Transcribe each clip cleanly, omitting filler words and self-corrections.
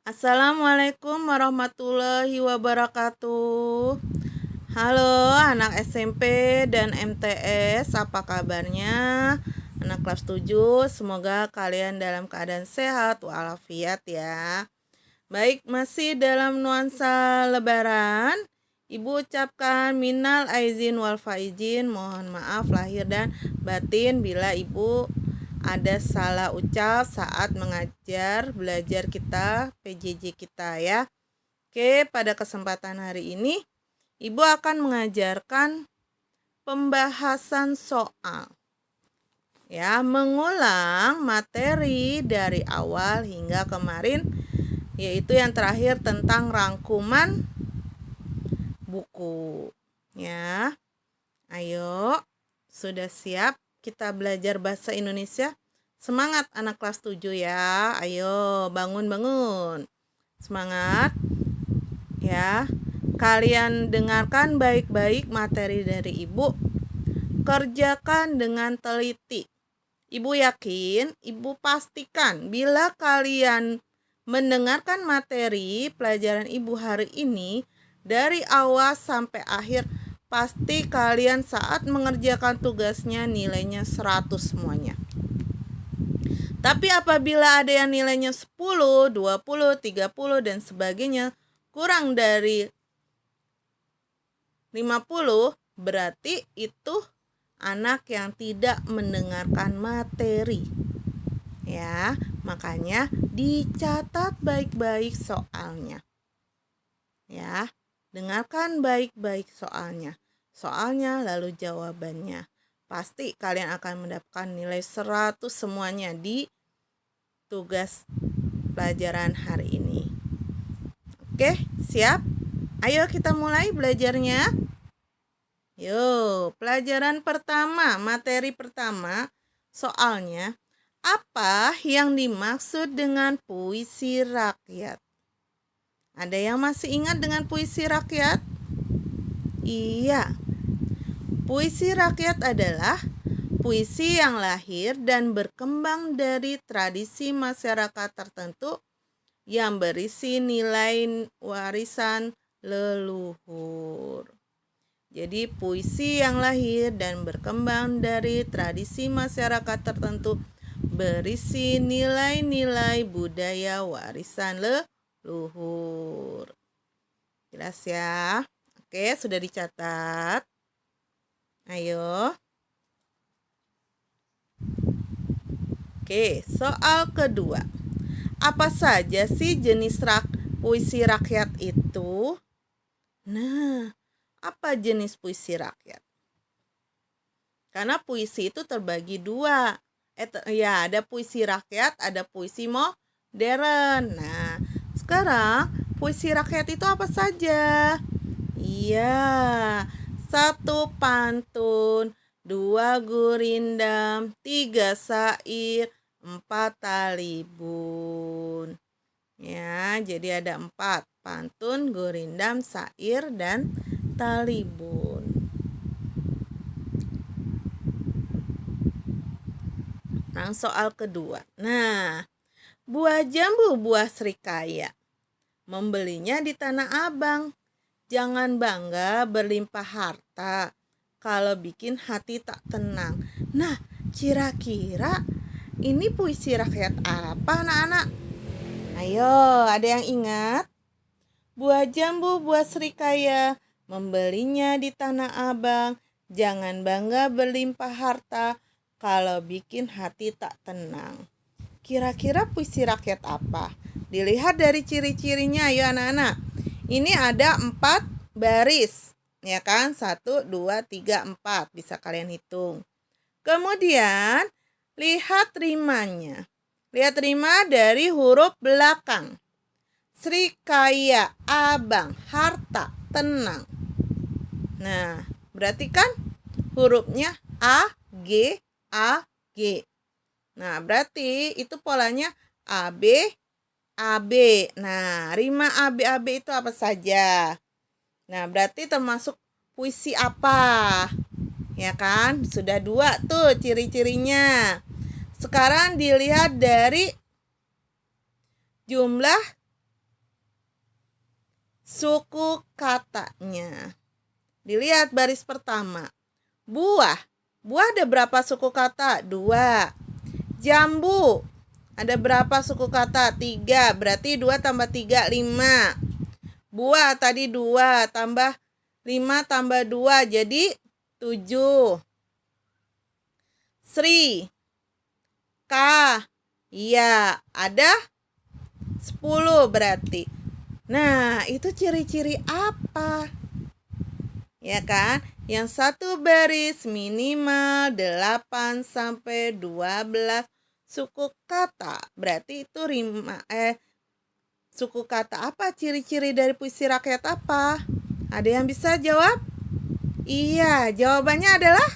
Assalamualaikum warahmatullahi wabarakatuh. Halo anak SMP dan MTS, apa kabarnya? Anak kelas 7, semoga kalian dalam keadaan sehat walafiat ya. Baik, masih dalam nuansa lebaran, Ibu ucapkan minal aizin wal faizin, mohon maaf lahir dan batin bila Ibu ada salah ucap saat mengajar belajar kita PJJ kita ya. Oke, pada kesempatan hari ini Ibu akan mengajarkan pembahasan soal. Ya, mengulang materi dari awal hingga kemarin, yaitu yang terakhir tentang rangkuman buku. Ya. Ayo, sudah siap kita belajar bahasa Indonesia? Semangat anak kelas 7 ya. Ayo, bangun-bangun. Semangat. Ya. Kalian dengarkan baik-baik materi dari Ibu. Kerjakan dengan teliti. Ibu yakin, Ibu pastikan bila kalian mendengarkan materi pelajaran Ibu hari ini dari awal sampai akhir, pasti kalian saat mengerjakan tugasnya nilainya 100 semuanya. Tapi apabila ada yang nilainya 10, 20, 30 dan sebagainya kurang dari 50, berarti itu anak yang tidak mendengarkan materi. Ya, makanya dicatat baik-baik soalnya. Ya, dengarkan baik-baik soalnya. Soalnya lalu jawabannya. Pasti kalian akan mendapatkan nilai 100 semuanya di tugas pelajaran hari ini. Oke, siap? Ayo kita mulai belajarnya. Yuk, pelajaran pertama, materi pertama, soalnya apa yang dimaksud dengan puisi rakyat? Ada yang masih ingat dengan puisi rakyat? Iya. Puisi rakyat adalah puisi yang lahir dan berkembang dari tradisi masyarakat tertentu yang berisi nilai warisan leluhur. Jadi puisi yang lahir dan berkembang dari tradisi masyarakat tertentu berisi nilai-nilai budaya warisan leluhur. Jelas ya? Oke, sudah dicatat. Ayo. Oke, soal kedua. Apa saja sih jenis puisi rakyat itu? Nah, apa jenis puisi rakyat? Karena puisi itu terbagi dua. Ada puisi rakyat, ada puisi modern. Nah, sekarang puisi rakyat itu apa saja? Iya, 1 pantun, 2 gurindam, 3 syair, 4 talibun. Ya, jadi ada 4, pantun, gurindam, syair, dan talibun. Nah, soal kedua. Nah, buah jambu buah serikaya. Membelinya di Tanah Abang. Jangan bangga berlimpah harta kalau bikin hati tak tenang. Nah, kira-kira ini puisi rakyat apa anak-anak? Ayo, ada yang ingat? Buah jambu buah serikaya, membelinya di Tanah Abang. Jangan bangga berlimpah harta kalau bikin hati tak tenang. Kira-kira puisi rakyat apa? Dilihat dari ciri-cirinya, ayo anak-anak. Ini ada 4 baris, ya kan? 1, 2, 3, 4. Bisa kalian hitung. Kemudian, lihat rimanya. Lihat rima dari huruf belakang. Srikaya, abang, harta, tenang. Nah, berarti kan hurufnya A, G, A, G. Nah, berarti itu polanya AB, AB. Nah, rima AB, AB itu apa saja? Nah, berarti termasuk puisi apa? Ya kan? Sudah 2 tuh ciri-cirinya. Sekarang dilihat dari jumlah suku katanya. Dilihat baris pertama. Buah. Buah ada berapa suku kata? 2. Jambu. Ada berapa suku kata? 3. Berarti 2 tambah 3, 5. Buah tadi 2 tambah 5 tambah 2 jadi 7. Sri. K. Iya, ada 10 berarti. Nah, itu ciri-ciri apa? Ya kan? Yang satu baris minimal 8 sampai 12 suku kata. Berarti itu suku kata apa? Ciri-ciri dari puisi rakyat apa? Ada yang bisa jawab? Iya, jawabannya adalah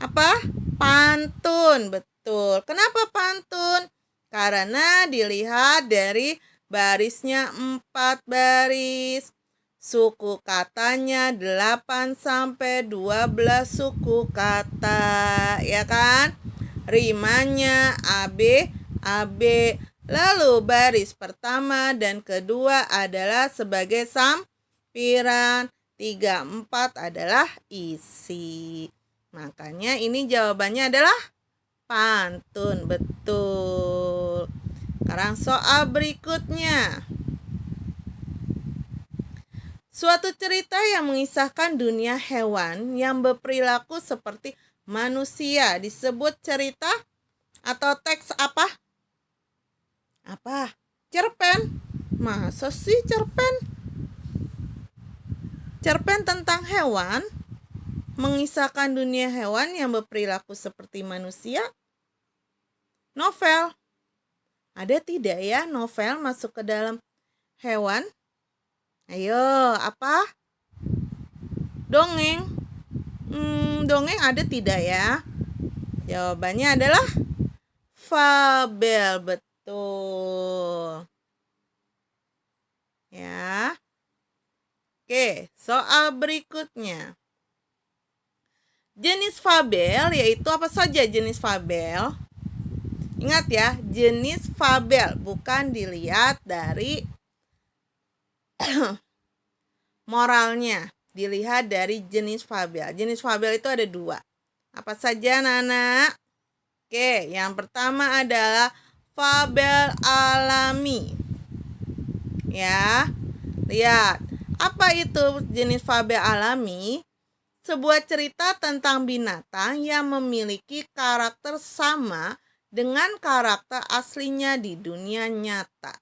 apa? Pantun, betul. Kenapa pantun? Karena dilihat dari barisnya 4 baris. Suku katanya 8 sampai 12 suku kata, ya kan? Rimanya AB, AB. Lalu baris pertama dan kedua adalah sebagai sampiran. 3, 4 adalah isi. Makanya ini jawabannya adalah pantun, betul. Sekarang soal berikutnya. Suatu cerita yang mengisahkan dunia hewan yang berperilaku seperti manusia disebut cerita atau teks apa? Apa? Cerpen. Masa sih cerpen? Cerpen tentang hewan mengisahkan dunia hewan yang berperilaku seperti manusia? Novel. Ada tidak ya novel masuk ke dalam hewan? Ayo, apa? Dongeng. Dongeng ada tidak ya? Jawabannya adalah fabel, betul. Ya. Oke, soal berikutnya. Jenis fabel yaitu apa saja jenis fabel? Ingat ya, jenis fabel bukan dilihat dari moralnya, dilihat dari jenis fabel. Jenis fabel itu ada 2. Apa saja anak-anak? Oke, yang pertama adalah fabel alami. Ya, lihat. Apa itu jenis fabel alami? Sebuah cerita tentang binatang yang memiliki karakter sama dengan karakter aslinya di dunia nyata.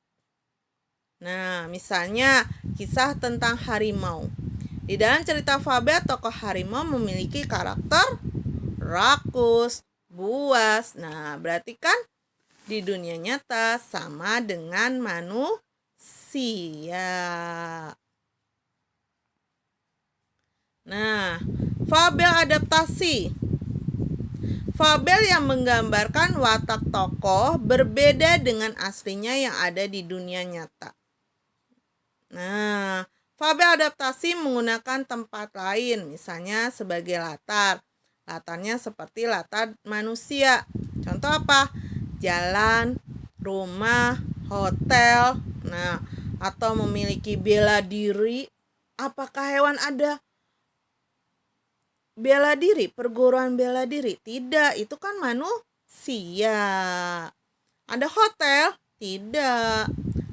Nah, misalnya kisah tentang harimau. Di dalam cerita fabel, tokoh harimau memiliki karakter rakus, buas. Nah, berarti kan di dunia nyata sama dengan manusia. Nah, fabel adaptasi. Fabel yang menggambarkan watak tokoh berbeda dengan aslinya yang ada di dunia nyata. Nah, fabel adaptasi menggunakan tempat lain, misalnya sebagai latar. Latarnya seperti latar manusia. Contoh apa? Jalan, rumah, hotel. Nah, atau memiliki bela diri. Apakah hewan ada bela diri, perguruan bela diri? Tidak, itu kan manusia. Ada hotel? Tidak.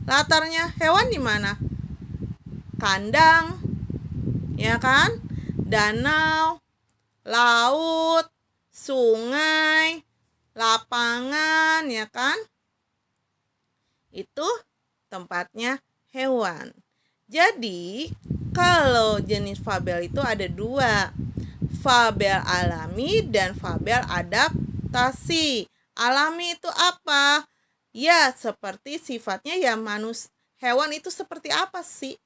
Latarnya hewan di mana? Kandang, ya kan? Danau, laut, sungai, lapangan, ya kan? Itu tempatnya hewan. Jadi, kalau jenis fabel itu ada 2. Fabel alami dan fabel adaptasi. Alami itu apa? Ya, seperti sifatnya ya hewan itu seperti apa sih?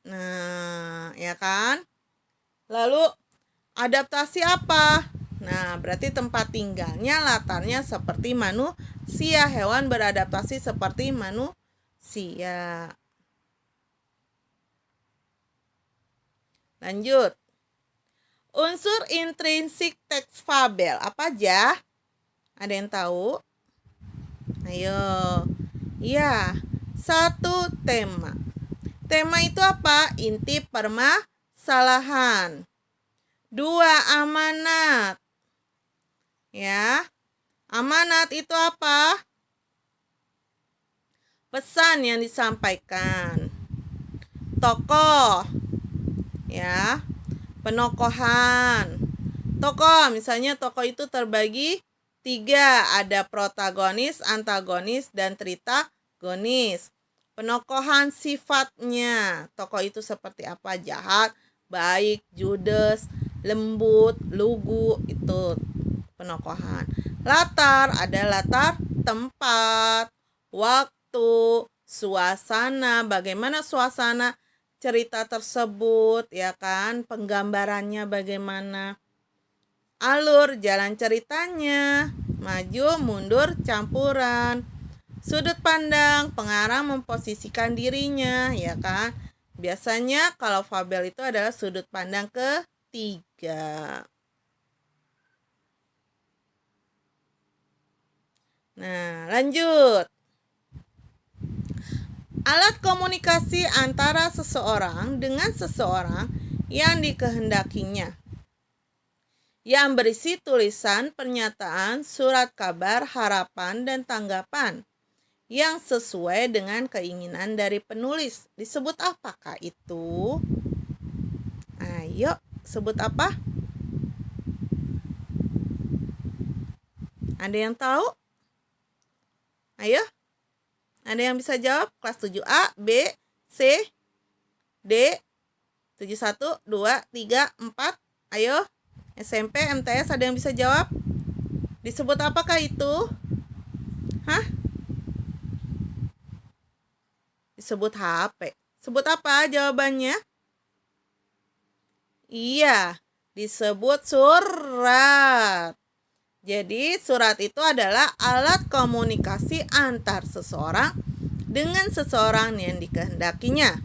Nah, ya kan? Lalu adaptasi apa? Nah, berarti tempat tinggalnya, latarnya seperti manusia. Hewan beradaptasi seperti manusia. Lanjut. Unsur intrinsik teks fabel apa aja? Ada yang tahu? Ayo. Ya, 1 tema. Tema itu apa? Inti permasalahan. 2. Amanat. Ya. Amanat itu apa? Pesan yang disampaikan. Tokoh. Ya. Penokohan. Tokoh, misalnya tokoh itu terbagi 3. Ada protagonis, antagonis, dan tritagonis. Penokohan sifatnya. Tokoh itu seperti apa? Jahat, baik, judes, lembut, lugu. Itu penokohan. Latar, ada latar tempat, waktu, suasana. Bagaimana suasana cerita tersebut, ya kan? Penggambarannya bagaimana? Alur, jalan ceritanya, maju, mundur, campuran. Sudut pandang, pengarang memposisikan dirinya, ya kan? Biasanya kalau fabel itu adalah sudut pandang ketiga. Nah, lanjut. Alat komunikasi antara seseorang dengan seseorang yang dikehendakinya, yang berisi tulisan, pernyataan, surat kabar, harapan, dan tanggapan yang sesuai dengan keinginan dari penulis. Disebut apakah itu? Ayo, sebut apa? Ada yang tahu? Ayo, ada yang bisa jawab? Kelas 7A, B, C, D, 71, 2, 3, 4. Ayo, SMP, MTS, ada yang bisa jawab? Disebut apakah itu? Hah? Disebut HP. Sebut apa jawabannya? Iya, disebut surat. Jadi surat itu adalah alat komunikasi antar seseorang dengan seseorang yang dikehendakinya,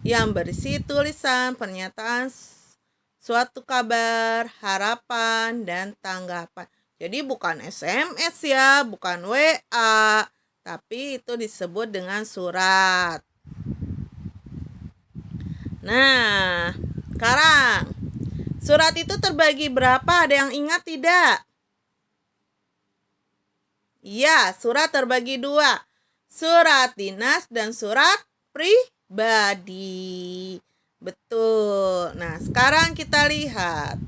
yang berisi tulisan, pernyataan, suatu kabar, harapan, dan tanggapan. Jadi bukan SMS ya, bukan WA, tapi itu disebut dengan surat. Nah, sekarang surat itu terbagi berapa? Ada yang ingat tidak? Iya, surat terbagi 2. Surat dinas dan surat pribadi. Betul. Nah, sekarang kita lihat.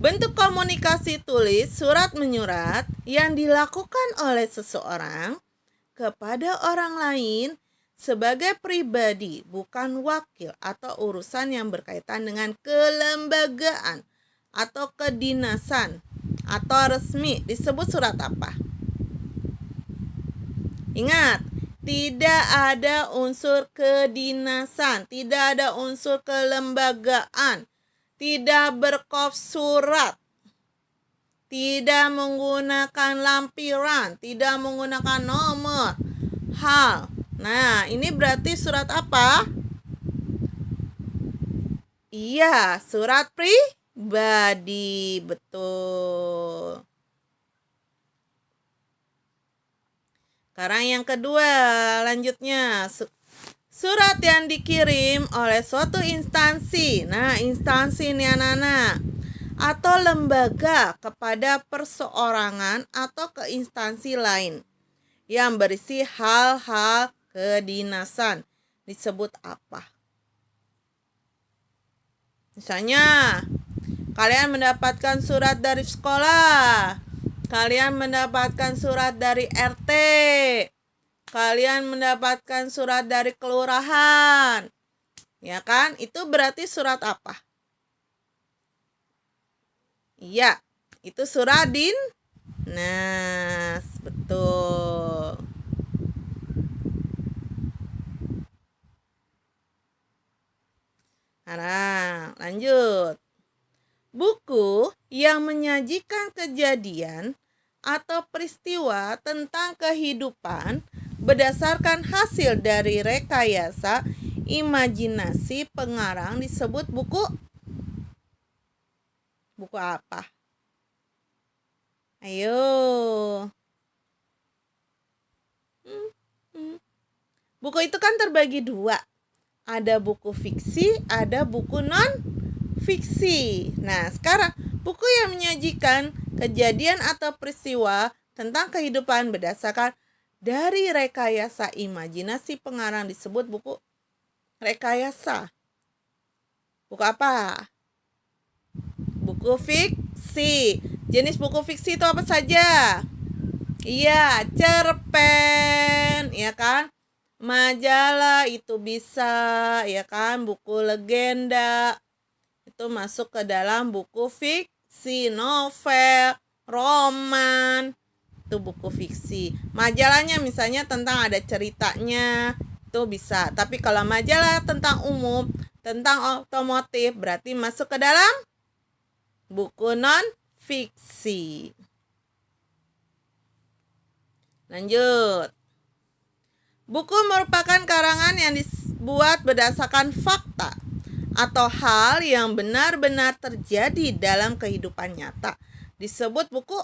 Bentuk komunikasi tulis, surat menyurat yang dilakukan oleh seseorang kepada orang lain sebagai pribadi, bukan wakil atau urusan yang berkaitan dengan kelembagaan atau kedinasan atau resmi, disebut surat apa? Ingat, tidak ada unsur kedinasan, tidak ada unsur kelembagaan, tidak berkop surat, tidak menggunakan lampiran, tidak menggunakan nomor, hal. Nah, ini berarti surat apa? Iya, surat pribadi. Betul. Sekarang yang kedua, lanjutnya. Surat yang dikirim oleh suatu instansi. Nah, instansi ini anak-anak. Atau lembaga kepada perseorangan atau ke instansi lain yang berisi hal-hal kedinasan. Disebut apa? Misalnya, kalian mendapatkan surat dari sekolah, kalian mendapatkan surat dari RT, kalian mendapatkan surat dari kelurahan, ya kan? Itu berarti surat apa? Iya, itu surat dinas, betul. Sekarang lanjut. Buku yang menyajikan kejadian atau peristiwa tentang kehidupan berdasarkan hasil dari rekayasa imajinasi pengarang disebut buku apa? Ayo. Buku itu kan terbagi dua. Ada buku fiksi, ada buku non-fiksi. Nah, sekarang buku yang menyajikan kejadian atau peristiwa tentang kehidupan berdasarkan dari rekayasa imajinasi pengarang disebut buku rekayasa. Buku apa? Buku fiksi. Jenis buku fiksi itu apa saja? Iya, cerpen, ya kan? Majalah itu bisa, ya kan? Buku legenda itu masuk ke dalam buku fiksi. Novel, roman, itu buku fiksi. Majalahnya misalnya tentang ada ceritanya, itu bisa. Tapi kalau majalah tentang umum, tentang otomotif, berarti masuk ke dalam buku non-fiksi. Lanjut. Buku merupakan karangan yang dibuat berdasarkan fakta atau hal yang benar-benar terjadi dalam kehidupan nyata. Disebut buku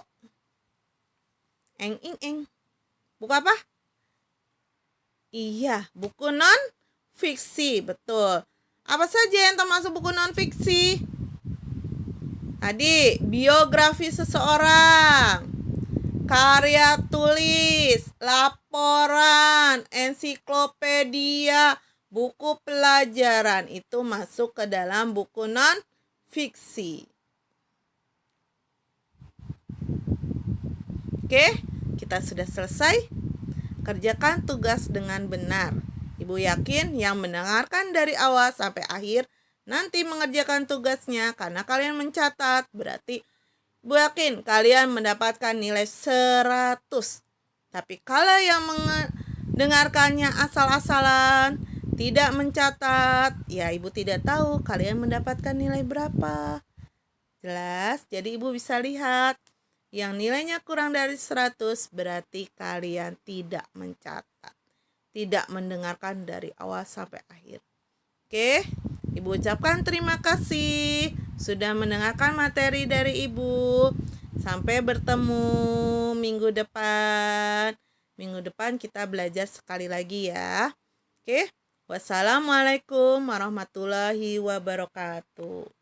eng. Buku apa? Iya, buku non-fiksi, betul. Apa saja yang termasuk buku non-fiksi? Tadi, biografi seseorang, karya tulis, laporan, ensiklopedia, buku pelajaran itu masuk ke dalam buku non-fiksi. Oke, kita sudah selesai. Kerjakan tugas dengan benar. Ibu yakin yang mendengarkan dari awal sampai akhir nanti mengerjakan tugasnya karena kalian mencatat, berarti Ibu yakin kalian mendapatkan nilai 100. Tapi kalau yang mendengarkannya asal-asalan, tidak mencatat, ya Ibu tidak tahu kalian mendapatkan nilai berapa. Jelas? Jadi Ibu bisa lihat yang nilainya kurang dari 100 berarti kalian tidak mencatat, tidak mendengarkan dari awal sampai akhir. Oke, Ibu ucapkan terima kasih sudah mendengarkan materi dari Ibu. Sampai bertemu minggu depan. Minggu depan kita belajar sekali lagi ya. Oke, wassalamualaikum warahmatullahi wabarakatuh.